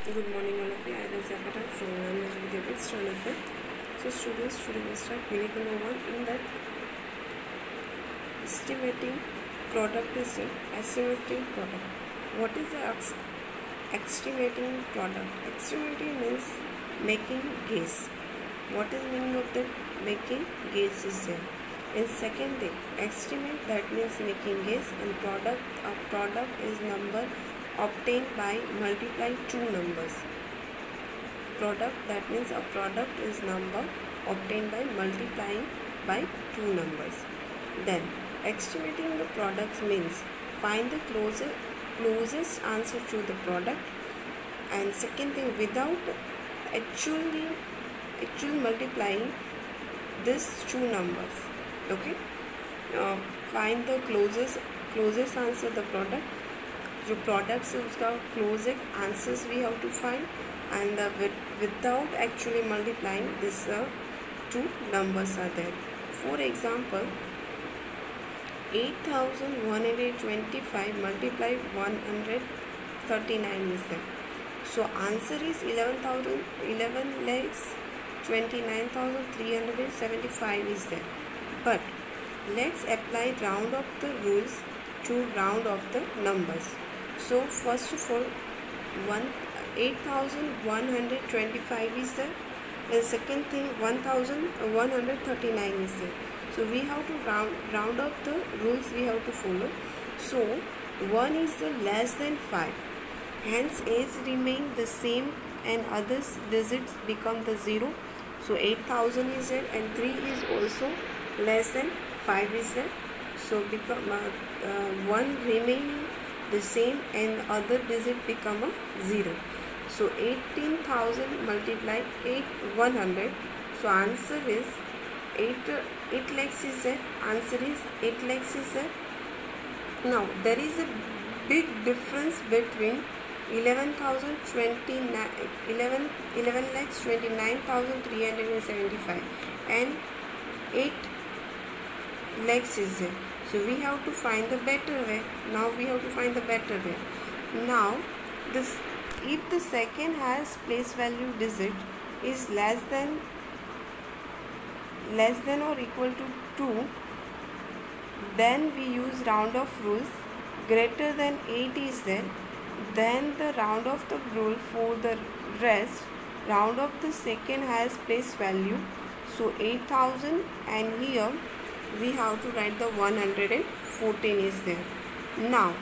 Good morning all of you. I am Zapata from Najmi Standard 5th. So students, today we start unit number 1. In that, estimating product is estimating product. What is the estimating product? Estimating means making guess. What is the meaning of that? Making guess is there. And second thing, estimate, that means making guess, and product is number obtained by multiply two numbers. Product, that means a product is number obtained by multiplying by two numbers. Then estimating the products means find the closest answer to the product. And second thing, without actual multiplying these two numbers. Okay, find the closest answer the product. जो products है उसका closest answers we have to find, and without actually multiplying this two numbers are there. For example, 8125 multiplied 139 is there. So answer is 11,29,375 is there. But let's apply round of the rules to round of the numbers. So first of all, 8,125 is there, and second thing 1,139 is there. So we have to round up the rules we have to follow. So 1 is the less than 5, hence age remain the same and others digits become the 0. So 8,000 is there, and 3 is also less than 5 is there. So become 1 remaining the same and other digit become a 0. So 18,000 multiplied 100. So answer is 8 lakhs is there. Answer is 8 lakhs is there. Now there is a big difference between 11,29,375 and 8 lakhs is there. So we have to find the better way. Now we have to find the better way. Now this, if the second highest place value digit is less than or equal to 2, then we use round off rules. Greater than 8 is there, then the round off the rule. For the rest, round off the second highest place value. So 8,000, and here we have to write the 114 is there. Now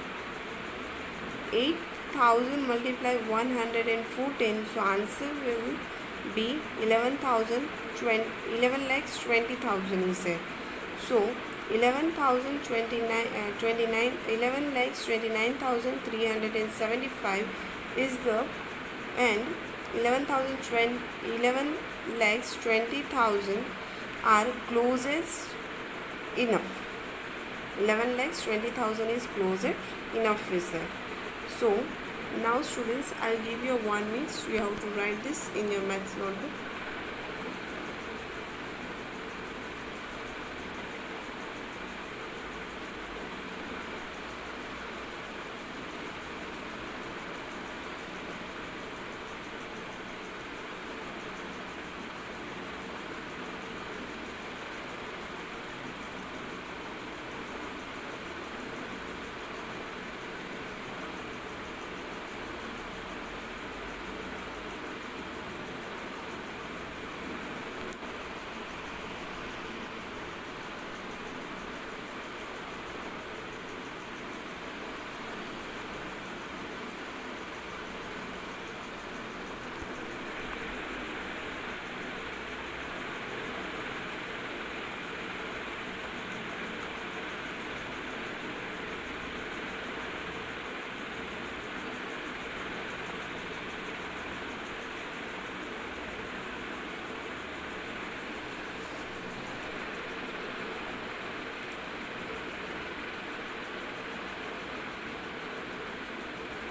8,000 multiply 114, so answer will be 11,20,000 is there. So 11,29,375 is the, and 11,20,000 are closest enough. 11,20,000 is closer enough is there. So now students, I'll give you 1 minute. You have to write this in your maths notebook.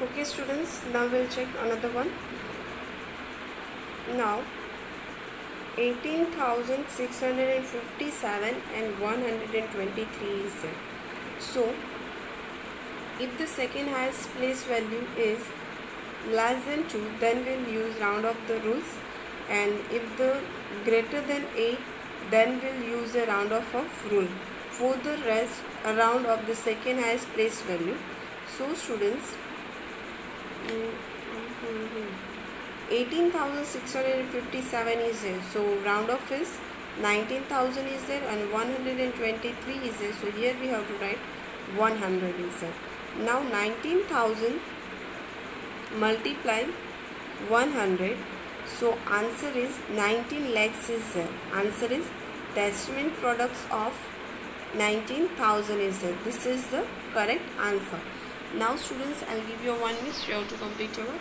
Okay students, now we'll check another one. Now 18,657 and 123 is there. So if the second highest place value is less than 2, then we'll use round of the rules, and if the greater than 8, then we'll use a round off of rule. For the rest, a round of the second highest place value. So students, 18,657 is there, so round off is 19,000 is there, and 123 is there, so here we have to write 100 is there. Now 19,000 multiply 100, so answer is 19 lakhs is there. Answer is decimal products of 19,000 is there. This is the correct answer. Now students, I'll give you 1 minute, you have to complete your work.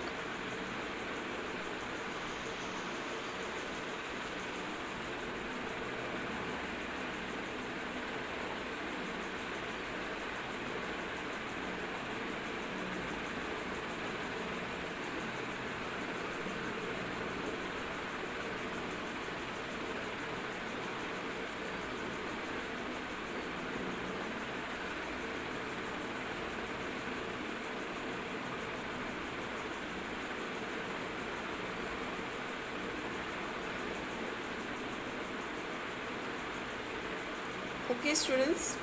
Okay students,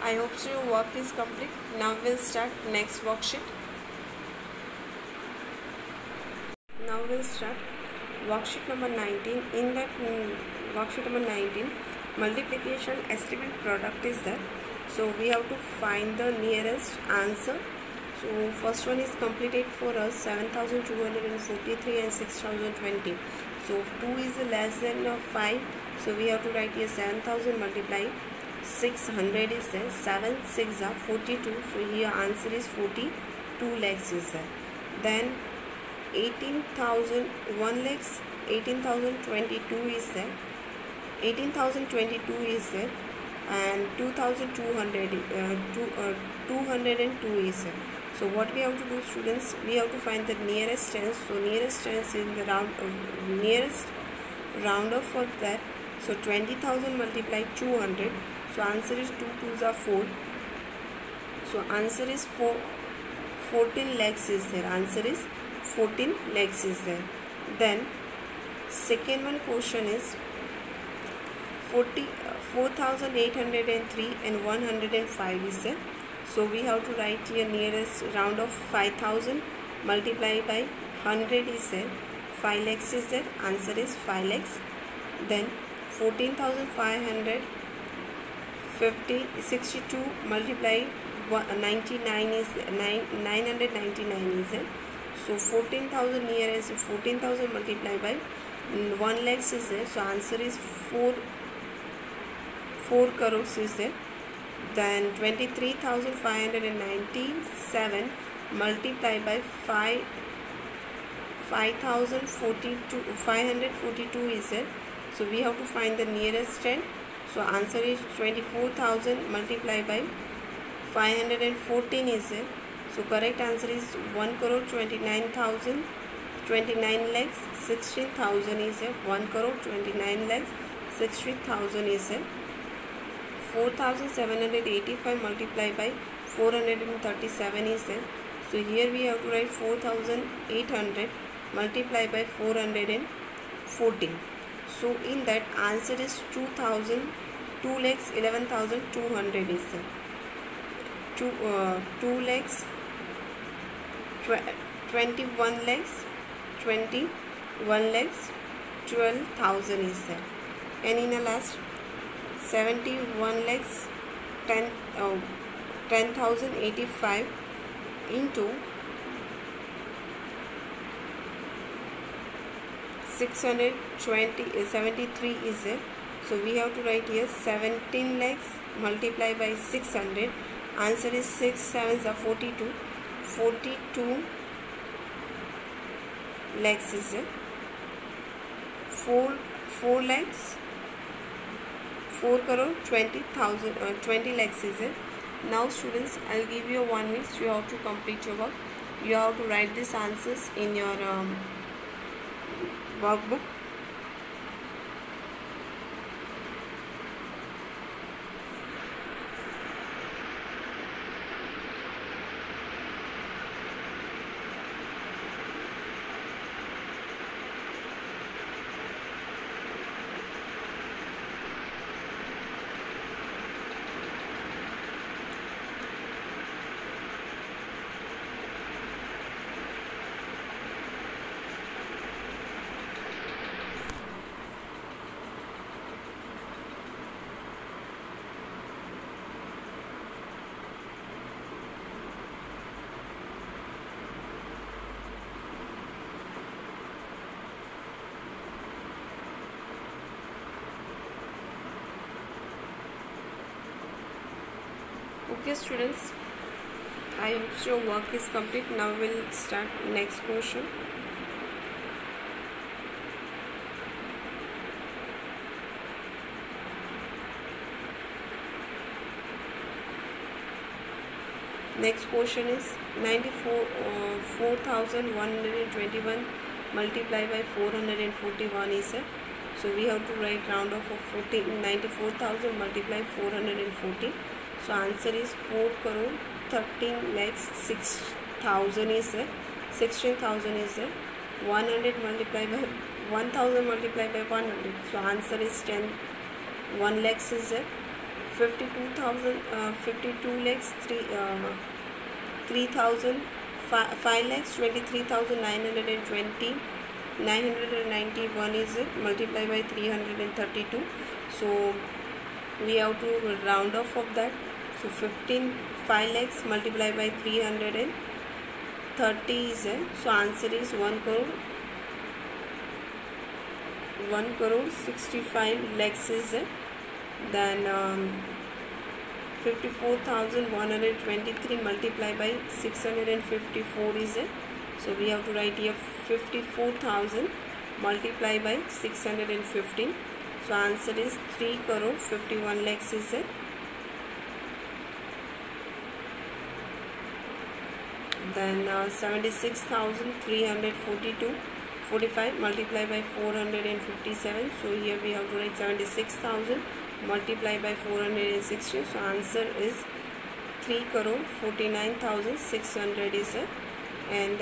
I hope so your work is complete. Now we'll start next worksheet. Now we'll start worksheet number 19. In that worksheet number 19, multiplication estimate product is there. So we have to find the nearest answer. So first one is completed for us, 7,243 and 6,020. So 2 is less than 5. So we have to write here 7,000 multiply 600 is there. 7 6 are 42. So here answer is 42 lakhs is there. Then 18,000 1 lakhs 18,022 is there. 18,022 is there, and 2,200 202 is there. So what we have to do students, we have to find the nearest tens. So nearest tens in the round nearest round off of that. So 20,000 multiply 200. So answer is 2 2s are 4. So answer is 14 lakhs is there. Answer is 14 lakhs is there. Then second one question is 4,803 and 105 is there. So we have to write here nearest round of 5,000 multiply by 100 is there. 5 lakhs is there. Answer is 5 lakhs. Then 14,562 multiply 99 is 999 is there. So 14,000 nearest 14,000 multiply by 1 lakhs is there. So answer is 4 crores is there. Then 23,597 multiply by 542 is there. So we have to find the nearest 10. So answer is 24,000 multiply by 514 is there. So correct answer is 1 crore 29,000 29 lakhs 16,000 is there. 1 crore 29 lakhs 60,000 is there. 4,785 multiply by 437 is there. So here we have to write 4,800 multiply by 414. So in that answer is 2 lakhs 11,200 is there. 2 lakhs 21 lakhs 21 lakhs 12,000 is there. And in the last 71 lakhs 10,085 into 673 is there. So we have to write here 17 lakhs multiply by 600. Answer is 6 7s are 42. 42 lakhs is there. 4 lakhs 4 crore 20 lakhs is it. Now students, I'll give you 1 minute. You have to complete your work. You have to write these answers in your workbook. Okay students, I hope your work is complete. Now we'll start next question. Next question is 4,121 multiplied by 441 is a, so we have to write round off of 94,000 multiplied 440. So answer is 4 crore 13 lakhs 6,000 is a, 16,000 is a, 100 multiplied by 1,000 multiplied by 100. So answer is 10, 1 lakhs is a, 52 lakhs 3,000 5 lakhs 23,920 991 is it multiplied by 332. So we have to round off of that. So 5 lakhs multiplied by 330 is it. So answer is 1 crore 65 lakhs is it. Then 54,123 multiplied by 654 is it. So we have to write here 54,000 multiplied by 615. So answer is 3 crore 51 lakhs is it. Then 76,345 multiplied by 457. So here we have to write 76,000 multiplied by 460. So answer is 3 crore 49,600 is it. And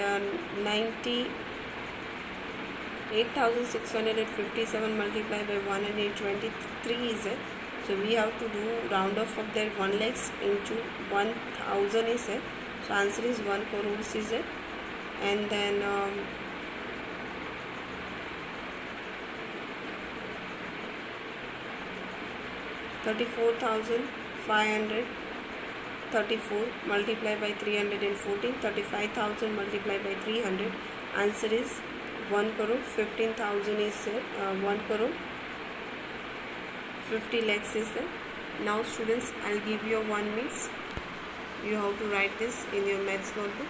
98,657 multiplied by 123 is it. So we have to do round off of that 1 lakhs into 1,000 is it. So answer is 1 crore is it. And then 34,534 multiplied by 314, 35,000 multiplied by 300. Answer is 1 crore 15,000 is 1 crore 50 lakhs is there. Now students, I'll give you 1 minute. You have to write this in your maths notebook.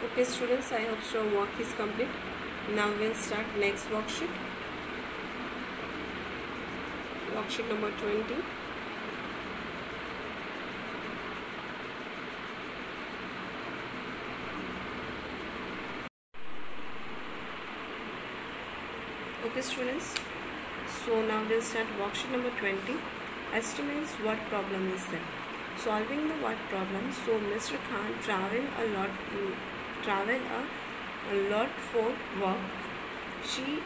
Okay students, I hope your work is complete. Now we'll start next worksheet. Worksheet number 20. Okay students, so now we'll start worksheet number 20. Estimates what problem is there. Solving the what problem. So Mr. Khan traveled a lot for work. She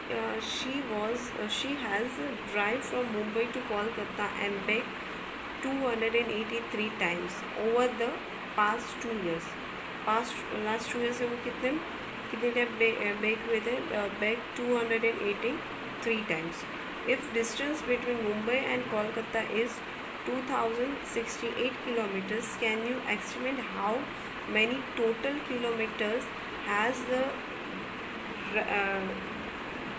has drive from Mumbai to Kolkata and back 283 times over the past 2 years. Last 2 years से वो कितने time back हुए थे? Back 283 times. If distance between Mumbai and Kolkata is 2,068 kilometers, can you estimate how many total kilometers has the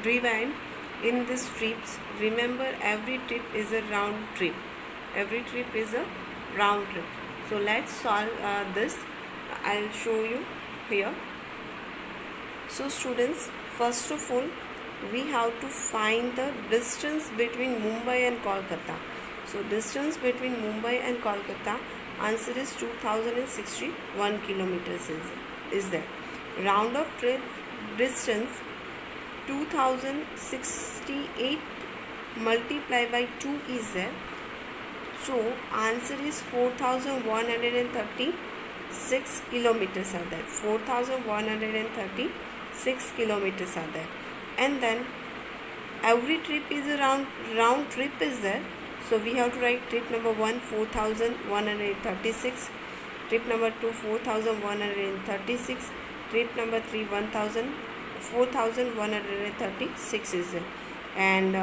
driven in these trips? Remember, every trip is a round trip. So let's solve this. I'll show you here. So students, first of all, we have to find the distance between Mumbai and Kolkata. So distance between Mumbai and Kolkata, answer is 2,061 kilometers is there. Round of trip distance 2068 multiplied by 2 is there. So answer is 4136 kilometers are there. 4136 kilometers are there. And then every trip is a round trip is there. So we have to write trip number 1 4136, trip number 2 4136, trip number 3 4136 is there. And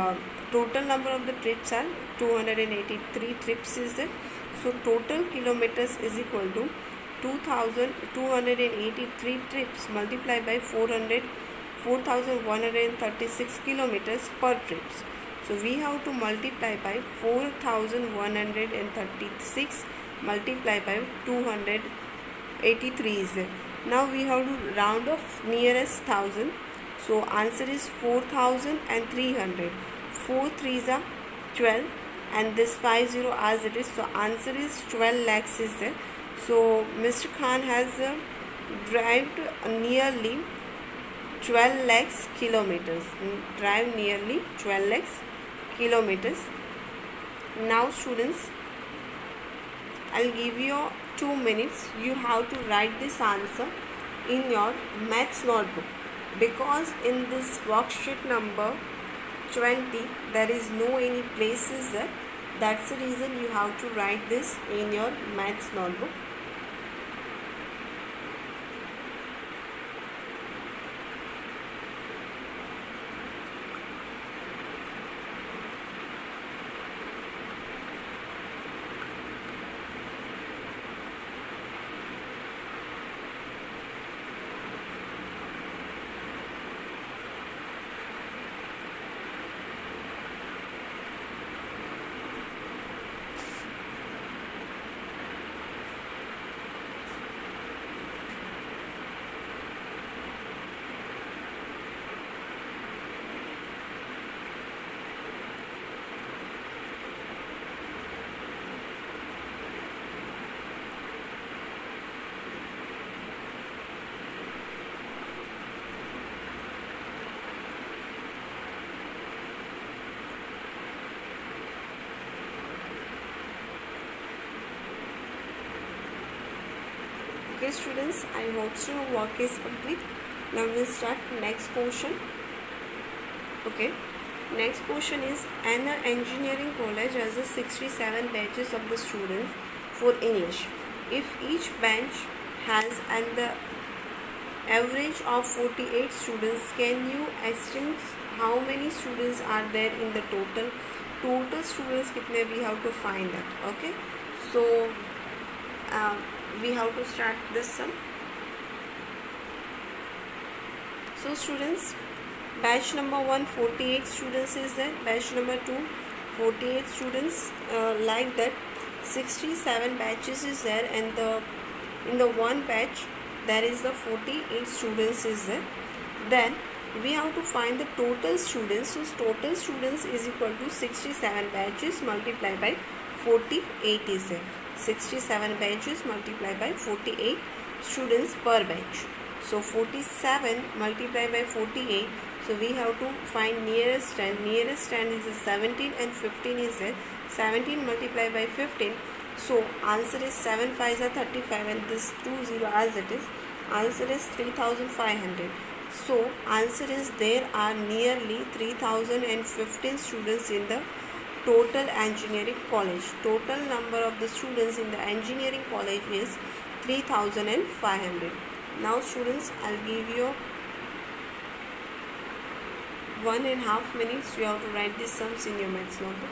total number of the trips are 283 trips is there. So total kilometers is equal to 2283 trips multiplied by 4136 kilometers per trips. So we have to multiply by 4136 multiplied by 283 is there. Now we have to round off nearest thousand. So answer is 4300. 4 3s are 12 and this 50 as it is. So answer is 12 lakhs is there. So Mr. Khan has drive nearly 12 lakhs kilometers. Drive nearly 12 lakhs kilometers. Now students, I'll give you 2 minutes. You have to write this answer in your maths notebook, because in this worksheet number 20 there is no any places there. That's the reason you have to write this in your maths notebook. Okay students, I hope so your work is complete. Now we'll start next question. Okay, next question is, an engineering college has a 67 batches of the students for English. If each batch has the average of 48 students, can you estimate how many students are there in the total? Total students kitne we have to find that. Okay, so we have to start this sum. So students, batch number 1 48 students is there, batch number 2 48 students, like that 67 batches is there, and in the one batch there is the 48 students is there. Then we have to find the total students. So total students is equal to 67 batches multiplied by 48 is there. 67 batches multiplied by 48 students per batch. So 47 multiplied by 48. So we have to find nearest 10. Nearest 10 is 17 and 15 is there. 17 multiplied by 15. So answer is 7 5s are 35 and this 20 as it is. Answer is 3500. So answer is there are nearly 3015 students in the total engineering college. Total number of the students in the engineering college is 3500. Now students, I'll give you 1.5 minutes. You have to write these sums in your maths notebook.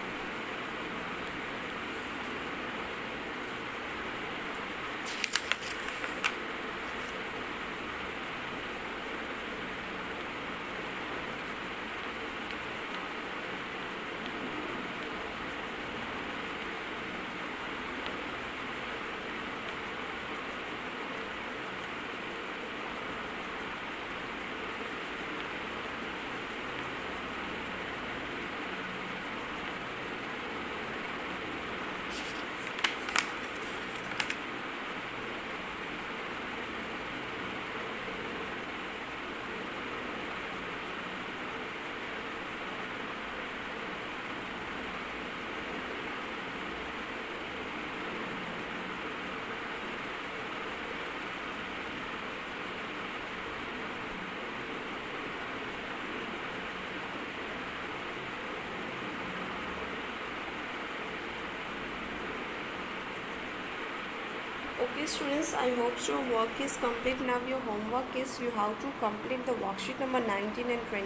Okay students, I hope your work is complete. Now your homework is you have to complete the worksheet number 19 and 20.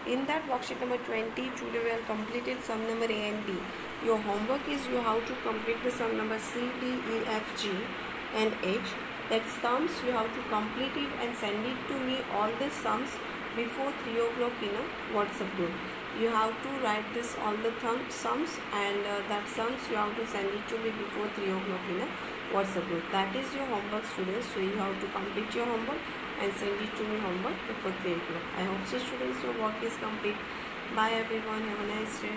In that worksheet number 20, today we have completed sum number A and B. Your homework is you have to complete the sum number C, D, E, F, G and H. That sums you have to complete it and send it to me all the sums before 3 o'clock in a WhatsApp group. You have to write this all the sums and that sums you have to send it to me before 3 o'clock in a WhatsApp group. That is your homework students. So you have to complete your homework and send it to me homework before 3 o'clock. I hope so students your work is complete. Bye everyone. Have a nice day.